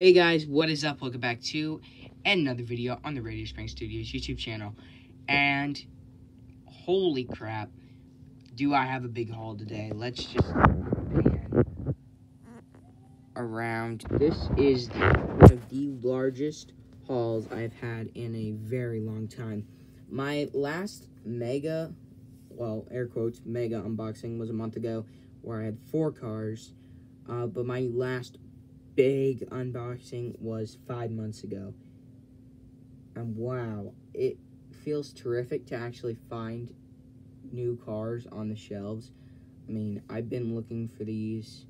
Hey guys, what is up? Welcome back to another video on the Radio Spring Studios YouTube channel. And holy crap, do I have a big haul today. Let's just pan around. This is one of the largest hauls I've had in a very long time. My last mega, well, air quotes, mega unboxing was a month ago where I had 4 cars. But my last big unboxing was 5 months ago. And wow, it feels terrific to actually find new cars on the shelves. I mean, I've been looking for these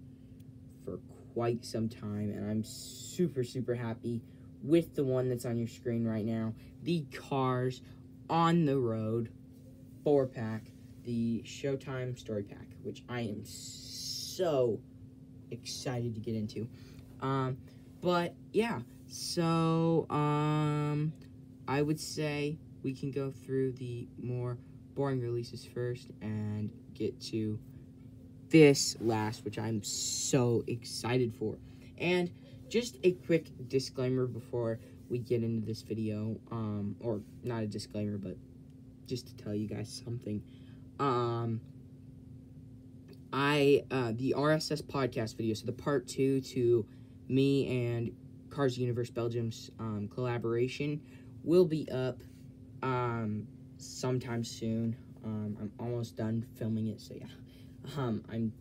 for quite some time, and I'm super happy with the one that's on your screen right now. The Cars on the Road 4-pack, the Showtime Story Pack, which I am so excited to get into. But yeah, so I would say we can go through the more boring releases first and get to this last, which I'm so excited for. And just a quick disclaimer before we get into this video, or not a disclaimer, but just to tell you guys something. The RSS podcast video, so the part 2 to me and Cars Universe Belgium's collaboration will be up sometime soon. I'm almost done filming it, so yeah. I'm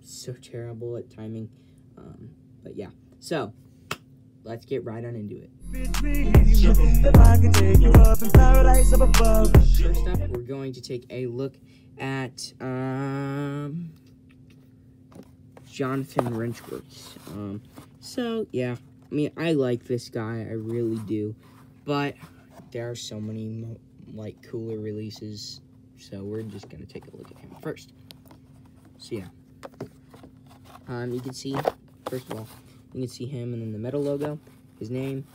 so terrible at timing, but yeah. So let's get right on into it. First up, we're going to take a look at Jonathan Wrenchworth. So yeah, I mean, I like this guy, I really do, but there are so many like cooler releases, so we're just gonna take a look at him first. So yeah, you can see, first of all, you can see him and then the metal logo, his name,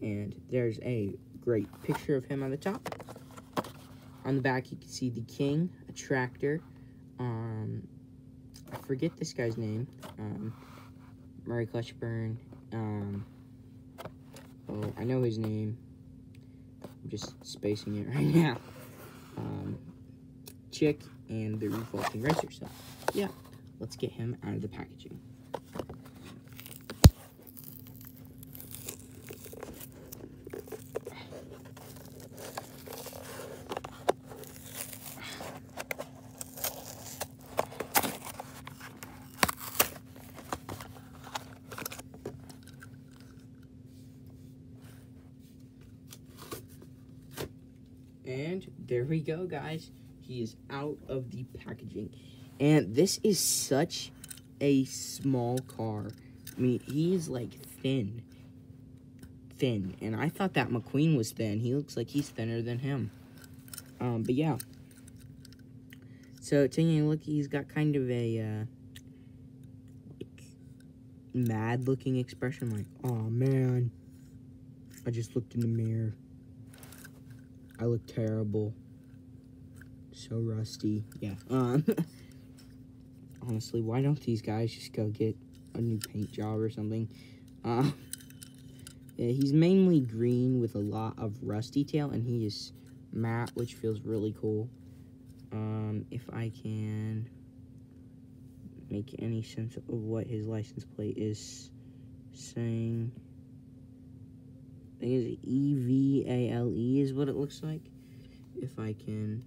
and there's a great picture of him on the top. On the back, you can see the King, a tractor. I forget this guy's name. Murray Clutchburn. Oh, I know his name. I'm just spacing it right now. Chick and the Revolting Racer. So, yeah, let's get him out of the packaging. And there we go, guys. He is out of the packaging. And this is such a small car. I mean, he is like thin. And I thought that McQueen was thin. He looks like he's thinner than him. But yeah. So taking a look, he's got kind of a like mad looking expression, like, oh man, I just looked in the mirror. I look terrible. So rusty. Yeah. Honestly, why don't these guys just go get a new paint job or something? Yeah, he's mainly green with a lot of rusty tail, and he is matte, which feels really cool. If I can make any sense of what his license plate is saying. I think it's EVALE is what it looks like. If I can,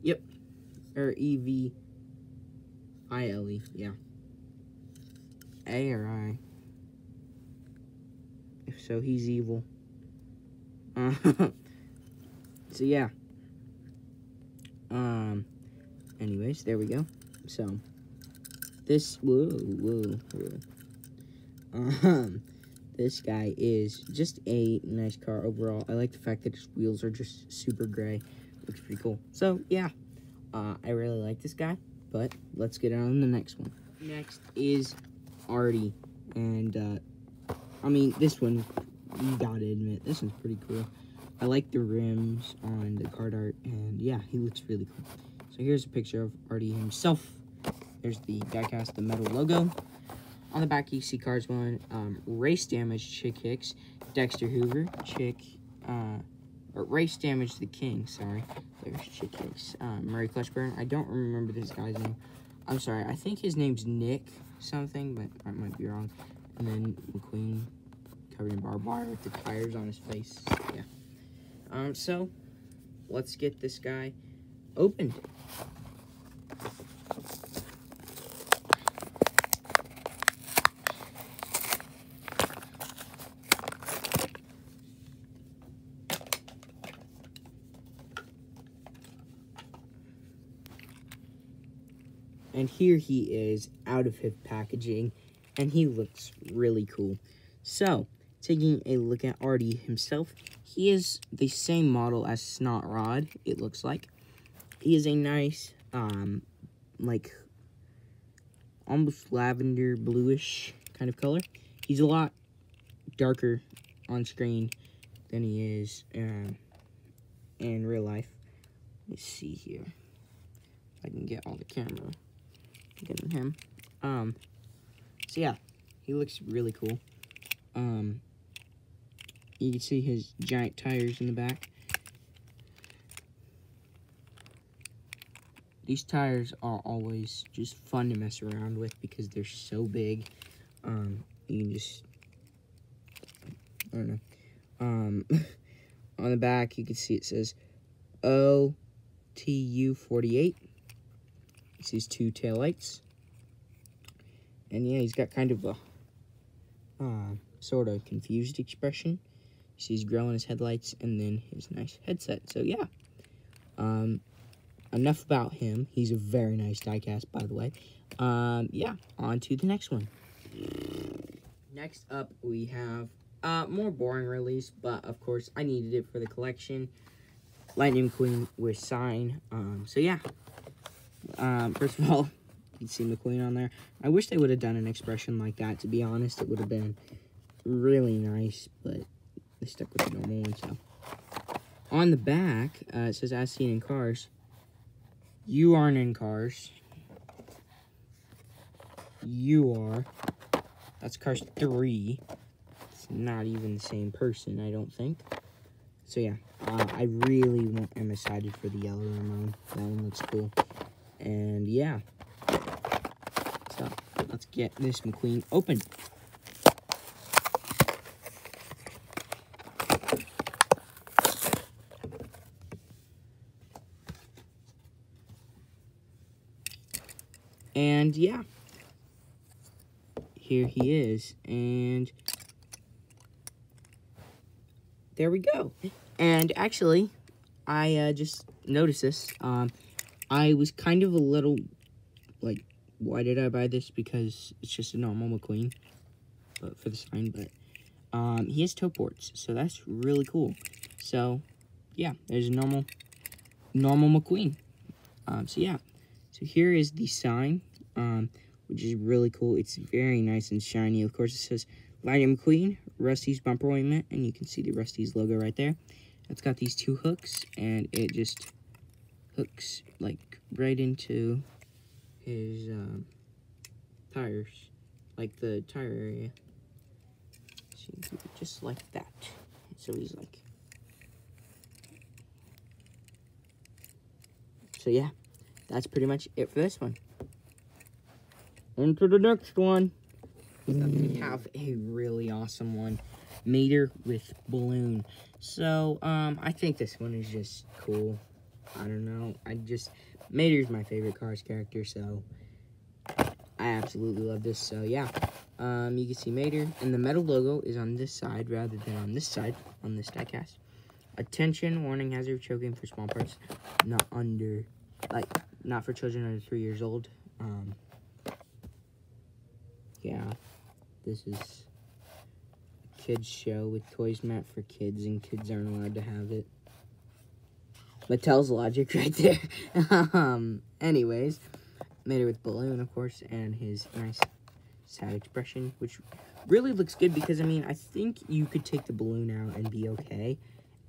yep, or EVILE, yeah. A or I. If so, he's evil. So yeah. Anyways, there we go. So this, whoa. This guy is just a nice car overall. I like the fact that his wheels are just super gray. Looks pretty cool. So, yeah. I really like this guy. But, let's get on to the next one. Next is Artie. And, I mean, this one, you gotta admit, this one's pretty cool. I like the rims on the card art. And, yeah, he looks really cool. So, here's a picture of Artie himself. There's the diecast, the metal logo. on the back, you see cards going, Race Damage, Chick Hicks, Dexter Hoover, or Race Damage the King, sorry. There's Chick Hicks. Murray Clutchburn. I don't remember this guy's name. I'm sorry. I think his name's Nick something, but I might be wrong. And then McQueen covered in barbed wire with the tires on his face. Yeah. So, let's get this guy opened. And here he is, out of his packaging, and he looks really cool. So, taking a look at Artie himself, he is the same model as Snot Rod, it looks like. He is a nice, like, almost lavender bluish kind of color. He's a lot darker on screen than he is in real life. Let's see here. If I can get all the camera. Getting him. So yeah, he looks really cool. You can see his giant tires in the back. These tires are always just fun to mess around with because they're so big. You can just, I don't know. On the back, you can see it says OTU48. It's his two taillights. And yeah, he's got kind of a sort of confused expression. You see his grill and his headlights, and then his nice headset. So yeah, enough about him. He's a very nice diecast, by the way. Yeah, on to the next one. Next up, we have more boring release, but of course, I needed it for the collection. Lightning McQueen with sign. So yeah. First of all, you can see McQueen on there. I wish they would have done an expression like that, to be honest. It would have been really nice, but they stuck with the normal one, so. On the back, it says, as seen in Cars. You aren't in Cars. You are. That's Cars 3. It's not even the same person, I don't think. So, yeah. I really am excited for the yellow Ramon. That one looks cool. And yeah, so let's get this McQueen open. And yeah, here he is, and there we go. And actually, I just noticed this. I was kind of a little, like, why did I buy this? Because it's just a normal McQueen, but for the sign, but, he has toe ports, so that's really cool. So, yeah, there's a normal McQueen. So yeah, so here is the sign, which is really cool. It's very nice and shiny. Of course, it says Lightning McQueen, Rusty's bumper ointment, and you can see the Rusty's logo right there. It's got these two hooks, and it just hooks like right into his tires, like the tire area. So you do it just like that. So he's like, so yeah, that's pretty much it for this one. On to the next one. We have a really awesome one, Mater with balloon. So I think this one is just cool. I don't know. Mater's my favorite Cars character, so I absolutely love this. So yeah, you can see Mater, and the metal logo is on this side rather than on this side, on this diecast. Attention, warning, hazard, choking for small parts, not for children under 3 years old. Yeah, this is a kids show with toys meant for kids, and kids aren't allowed to have it. Mattel's logic right there. Anyways, Mater with balloon, of course, and his nice sad expression, which really looks good because, I mean, I think you could take the balloon out and be okay,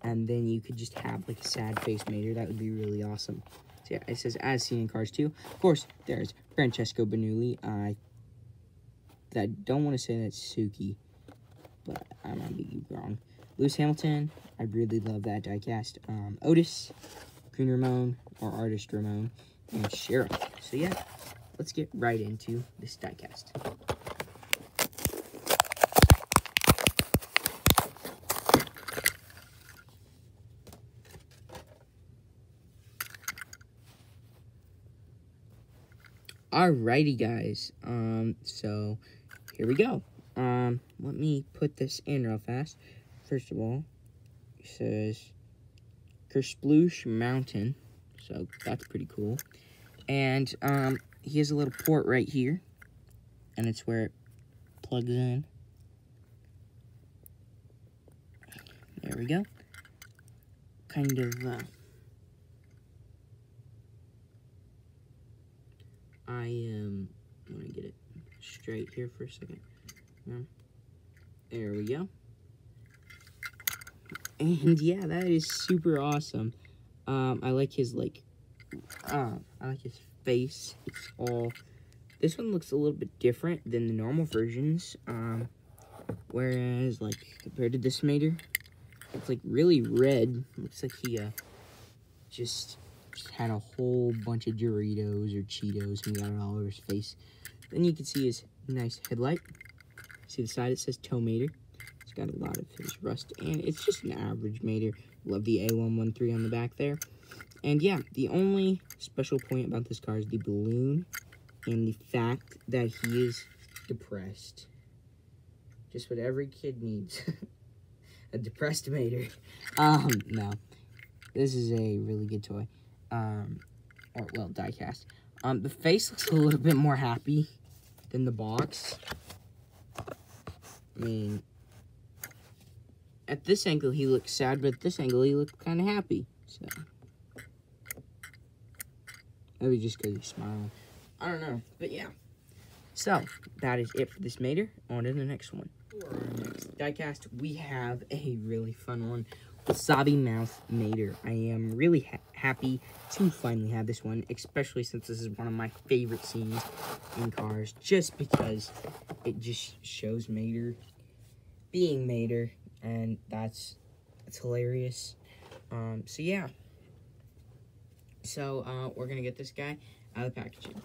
and then you could just have, like, a sad face Mater. That would be really awesome. So, yeah, it says, as seen in Cars 2. Of course, there's Francesco Bernoulli. I I don't want to say that's Suki, but I might be wrong. Lewis Hamilton, I really love that diecast. Otis, Green Ramon, or Artist Ramon, and Cheryl. So yeah, let's get right into this diecast. Alrighty, guys. So here we go. Let me put this in real fast. First of all, it says Kersploosh Mountain, so that's pretty cool. And he has a little port right here, and it's where it plugs in. There we go. Kind of let me get it straight here for a second. There we go. And yeah, that is super awesome. I like his I like his face. It's all. This one looks a little bit different than the normal versions. Whereas like compared to this Mater, it's like really red. Looks like he just had a whole bunch of Doritos or Cheetos and got it all over his face. Then you can see his nice headlight. See the side, it says Tow Mater. It's got a lot of his rust, and it's just an average Mater. Love the A113 on the back there. And yeah, the only special point about this car is the balloon and the fact that he is depressed. Just what every kid needs. A depressed Mater. No. This is a really good toy. Well, diecast. The face looks a little bit more happy than the box. I mean, at this angle he looks sad, but at this angle he looks kind of happy. So maybe just because he's smiling. I don't know, but yeah. So that is it for this Mater. On to the next one. For our next diecast, we have a really fun one. Wasabi Mouth Mater. I am really happy to finally have this one, especially since this is one of my favorite scenes in cars, just because it just shows Mater being Mater, and that's hilarious. So yeah. So we're gonna get this guy out of the packaging.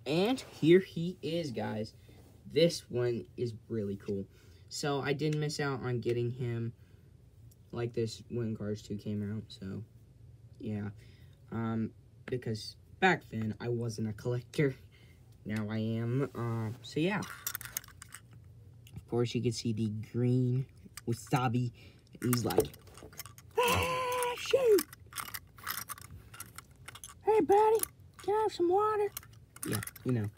And here he is, guys. This one is really cool. So I didn't miss out on getting him like this when Cars 2 came out. So yeah, because back then I wasn't a collector. Now I am. So yeah. Of course, you can see the green wasabi. He's like, ah, shoot! Hey, buddy, can I have some water? Yeah, you know.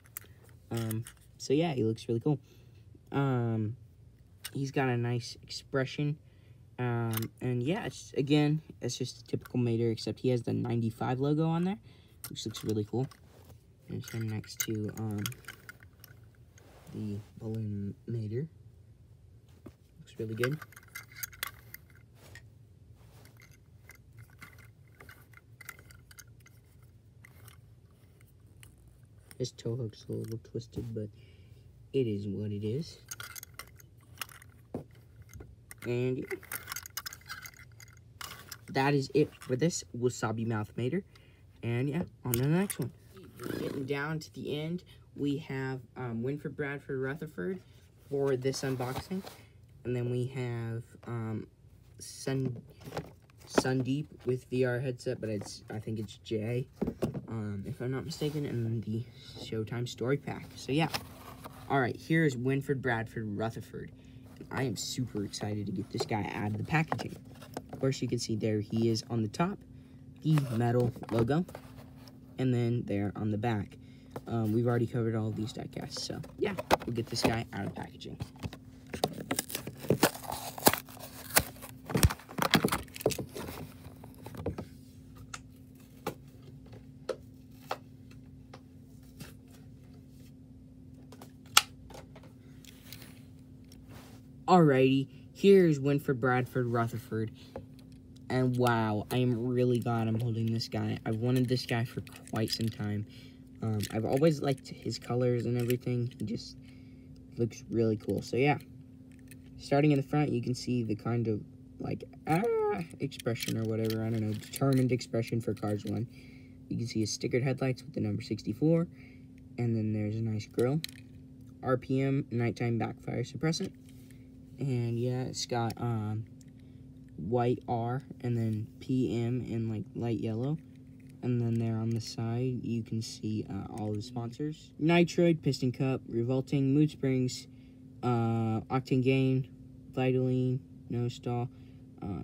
So yeah, he looks really cool. He's got a nice expression. And yeah, it's just a typical Mater, except he has the 95 logo on there, which looks really cool. There's him next to, the balloon Mater. Looks really good. His toe hook's a little twisted, but it is what it is. And yeah, that is it for this Wasabi Mouth Mater. And yeah, on to the next one. We're getting down to the end. We have Winford Bradford Rutherford for this unboxing. And then we have Sundeep with VR headset, but I think it's Jay, if I'm not mistaken, and then the Showtime Story Pack. So yeah. Alright, here's Winford Bradford Rutherford. I am super excited to get this guy out of the packaging. Of course, you can see there he is on the top, the metal logo, and then there on the back. We've already covered all of these diecasts, so yeah, we'll get this guy out of the packaging. Alrighty, here's Winford Bradford Rutherford. And wow, I am really glad I'm holding this guy. I've wanted this guy for quite some time. I've always liked his colors and everything. He just looks really cool. So yeah, starting in the front, you can see the kind of like expression or whatever. I don't know, determined expression for Cars 1. You can see his stickered headlights with the number 64. And then there's a nice grill. RPM, nighttime backfire suppressant. And yeah, it's got white R and then PM in like light yellow. And then there on the side, you can see all of the sponsors. Nitroid, Piston Cup, Revolting, Mood Springs, Octane Gain, Vitaline, No Stall,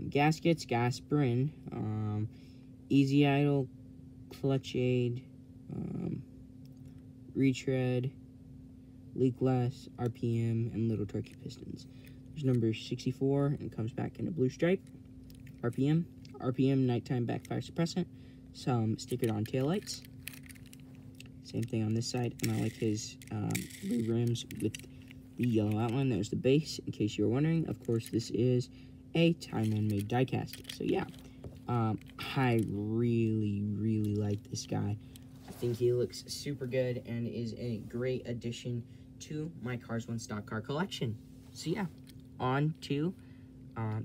Gaskets, Gasprin, Easy Idle, Clutch Aid, Retread, Leak Less, RPM, and Little Turkey Pistons. There's number 64, and it comes back in a blue stripe. RPM, nighttime backfire suppressant, some stickered on taillights. Same thing on this side, and I like his blue rims with the yellow outline. That was the base, in case you were wondering. Of course, this is a Thailand-made diecast. So yeah, I really like this guy. I think he looks super good and is a great addition to my Cars 1 stock car collection. So yeah, on to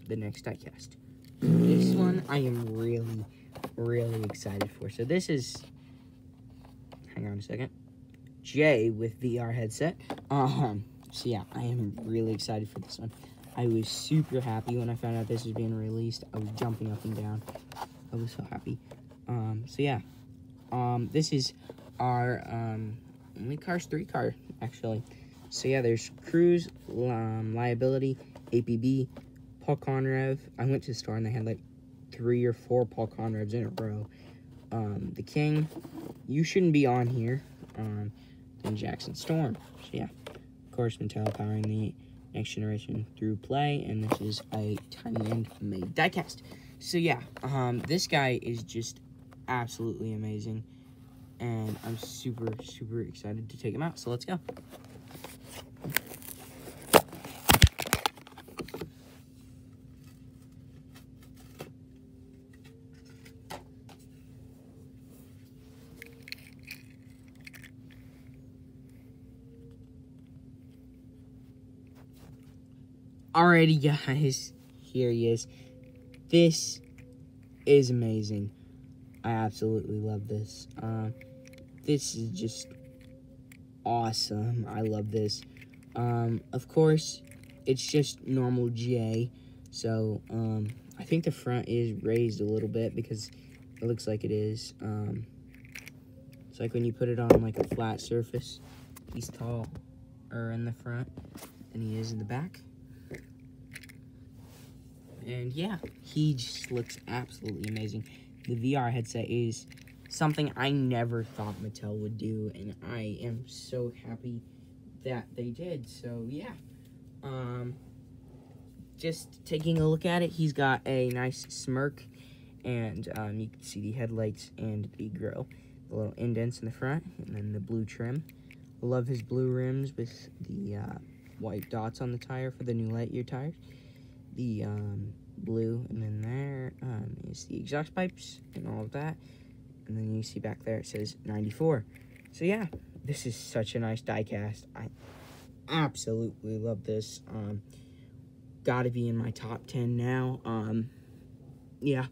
the next diecast. This one I am really excited for. So this is, hang on a second, Jay with VR headset. So yeah, I am really excited for this one. I was super happy when I found out this was being released. I was jumping up and down. I was so happy. So yeah, this is our only Cars 3 car, actually. So yeah, there's Cruise, Liability, APB, Paul Conrev. I went to the store and they had like 3 or 4 Paul Conrevs in a row. The King, You Shouldn't Be On Here. Then Jackson Storm. So yeah, of course, Mattel powering the next generation through play, and this is a Thailand-made diecast. So yeah, this guy is just absolutely amazing, and I'm super excited to take him out. So let's go. Alrighty, guys, here he is. This is amazing. I absolutely love this. This is just awesome. I love this. Of course, it's just normal J. So, I think the front is raised a little bit because it looks like it is. It's like when you put it on like a flat surface, he's taller in the front than he is in the back. And yeah, he just looks absolutely amazing. The VR headset is something I never thought Mattel would do, and I am so happy that they did. So yeah, just taking a look at it, he's got a nice smirk, and you can see the headlights and the grill, the little indents in the front, and then the blue trim. I love his blue rims with the white dots on the tire for the new Lightyear tires. The blue, and then there is the exhaust pipes and all of that, and then you see back there it says 94. So yeah, this is such a nice diecast. I absolutely love this. Gotta be in my top 10 now. Yeah,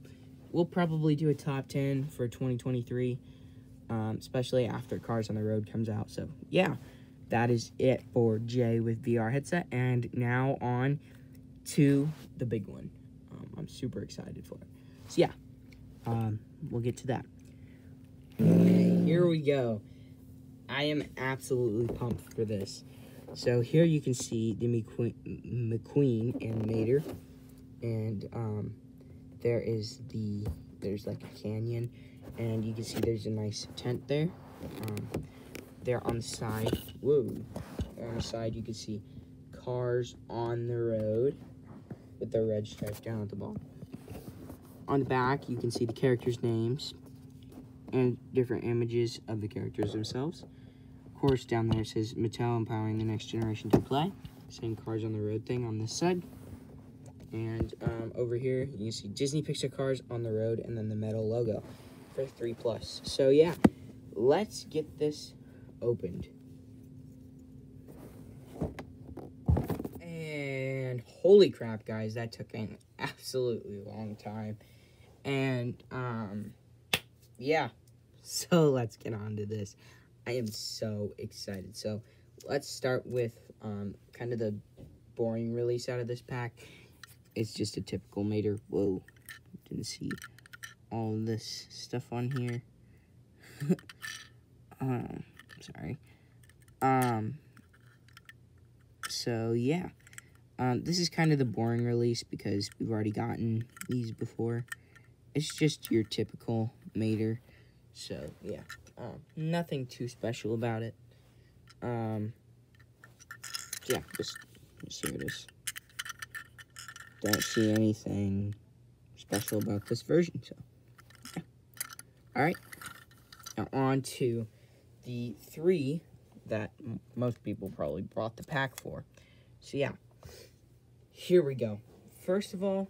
we'll probably do a top 10 for 2023, especially after Cars on the Road comes out. So yeah, that is it for Jay with VR headset, and now on to the big one. I'm super excited for it. So yeah, we'll get to that. Okay, here we go. I am absolutely pumped for this. So here you can see the McQueen and Mater, and there's like a canyon, and you can see there's a nice tent there. There on the side, on the side you can see Cars on the Road with the red stripe down at the bottom. On the back, you can see the characters' names and different images of the characters themselves. Of course, down there it says Mattel empowering the next generation to play. same Cars on the Road thing on this side. And over here, you can see Disney Pixar Cars on the Road, and then the metal logo for 3+. So yeah, let's get this opened. And holy crap, guys, that took an absolutely long time. And yeah, so let's get on to this. I am so excited. So let's start with kind of the boring release out of this pack. It's just a typical Mater. Whoa, didn't see all this stuff on here. Sorry. So yeah, this is kind of the boring release because we've already gotten these before. It's just your typical Mater. So yeah, nothing too special about it. Yeah, just here it is. Don't see anything special about this version, so yeah. Alright, now on to the 3 that most people probably brought the pack for. So yeah, here we go. First of all,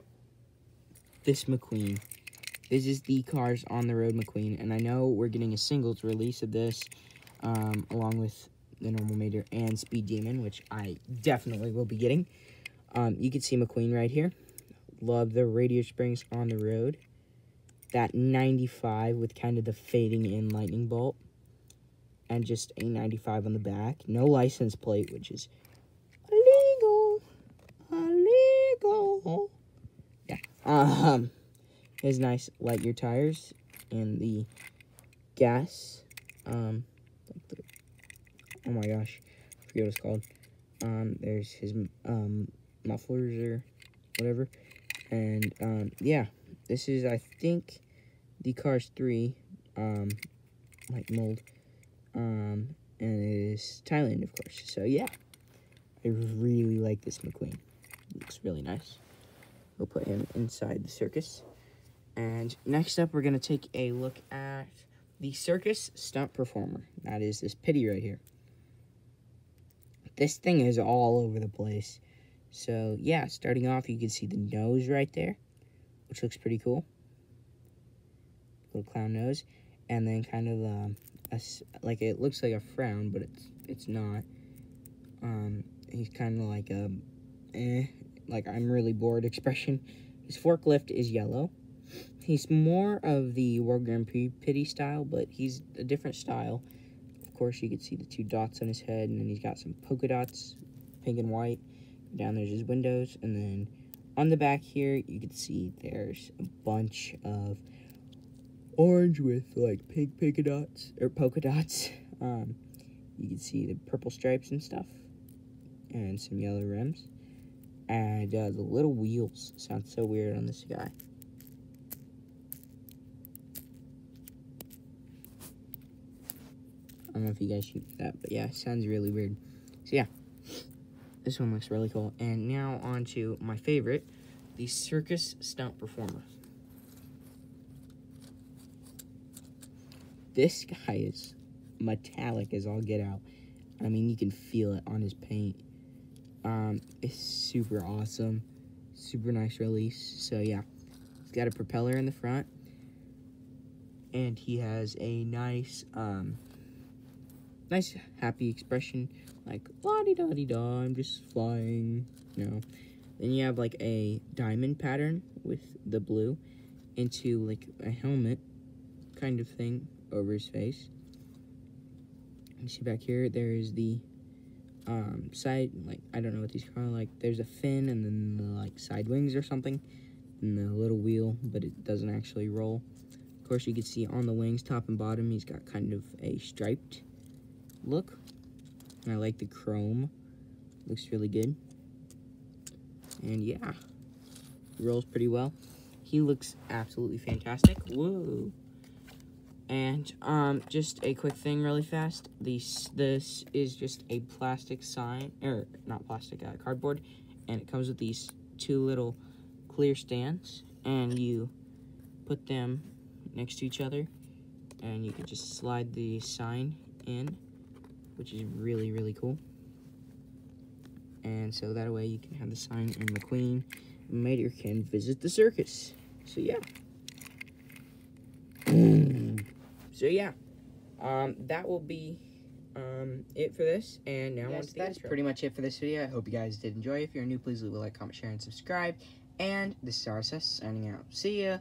this McQueen. This is the Cars on the Road McQueen, and I know we're getting a singles release of this, along with the normal Mater and Speed Demon, which I definitely will be getting. You can see McQueen right here. Love the radio springs on the road. That 95 with kind of the fading in lightning bolt. And just a 95 on the back. No license plate, which is illegal. Illegal. Yeah. His nice light year tires. And the gas. Oh my gosh. I forget what it's called. There's his mufflers or whatever. And yeah, this is, I think, the Cars 3 like mold. And it is Thailand, of course. So yeah, I really like this McQueen. Looks really nice. We'll put him inside the circus. And next up, we're gonna take a look at the Circus Stunt Performer. That is this Pitty right here. This thing is all over the place. So, yeah, starting off, you can see the nose right there, which looks pretty cool. Little clown nose. And then kind of, like, it looks like a frown, but it's not. He's kind of like a, like, I'm really bored expression. His forklift is yellow. He's more of the World Grand Prix Pitty style, but he's a different style. Of course, you can see the 2 dots on his head, and then he's got some polka dots, pink and white. Down there's his windows, and then on the back here, you can see there's a bunch of orange with, like, pink polka dots, or polka dots. You can see the purple stripes and stuff, and some yellow rims. And the little wheels sound so weird on this guy. I don't know if you guys shoot that, but yeah, it sounds really weird. So yeah, this one looks really cool. And now on to my favorite, the Circus Stunt Performer. This guy is metallic as all get out. I mean, you can feel it on his paint. It's super awesome. Super nice release. So yeah, he's got a propeller in the front. And he has a nice, nice happy expression, like la-di-da-di-da, I'm just flying, you know. Then you have like a diamond pattern with the blue into like a helmet kind of thing over his face. You see back here, there's the side, like, I don't know what these call, like, there's a fin and then the like side wings or something, and the little wheel, but it doesn't actually roll. Of course, you can see on the wings, top and bottom, he's got kind of a striped look. And I like the chrome. Looks really good. And yeah, he rolls pretty well. He looks absolutely fantastic. Whoa. And just a quick thing really fast. This is just a plastic sign, or not plastic, cardboard. And it comes with these 2 little clear stands. And you put them next to each other. And you can just slide the sign in, which is really, really cool. and so that way you can have the sign, and McQueen Mater can visit the circus. So yeah. That will be it for this, and now Yes, that's pretty much it for this video. I hope you guys did enjoy. If you're new, please leave a like, comment, share, and subscribe. And this is RSS signing out. See ya!